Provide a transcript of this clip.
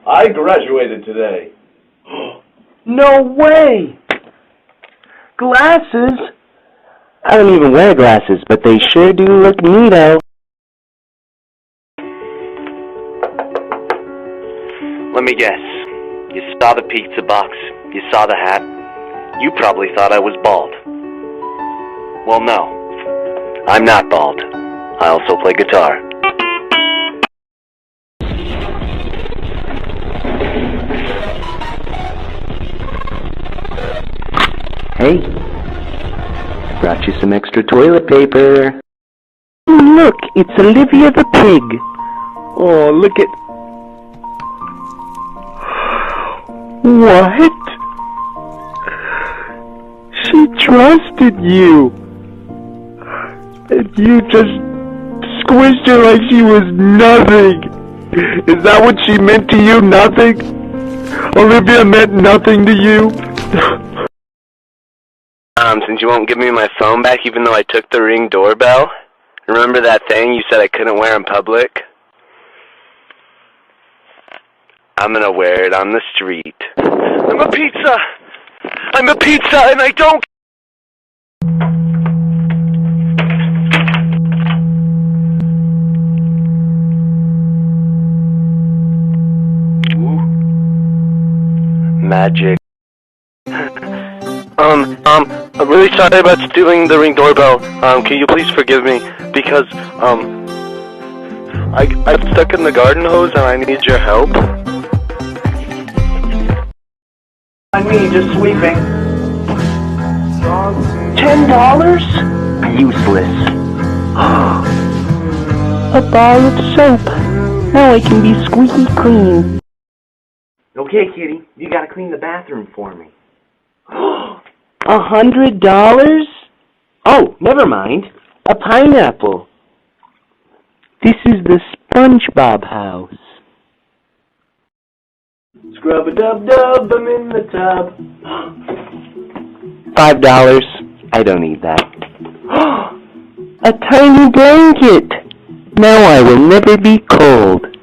I graduated today. No way! Glasses? I don't even wear glasses, but they sure do look neato. Let me guess. You saw the pizza box. You saw the hat. You probably thought I was bald. Well, no. I'm not bald. I also play guitar. Hey, brought you some extra toilet paper. Look, it's Olivia the pig. Oh, look at... What? She trusted you. And you just squished her like she was nothing. Is that what she meant to you? Nothing? Olivia meant nothing to you? Since you won't give me my phone back even though I took the Ring doorbell, remember that thing you said I couldn't wear in public? I'm gonna wear it on the street. I'm a pizza! I'm a pizza and I don't... Ooh. Magic. I'm really sorry about stealing the Ring doorbell. Can you please forgive me? Because, I got stuck in the garden hose and I need your help. On me, just sweeping. $10? Useless. A bar of soap. Now I can be squeaky clean. Okay, kitty, you gotta clean the bathroom for me. $100? Oh, never mind. A pineapple. This is the SpongeBob house. Scrub-a-dub-dub, I'm in the tub. $5. I don't need that. A tiny blanket. Now I will never be cold.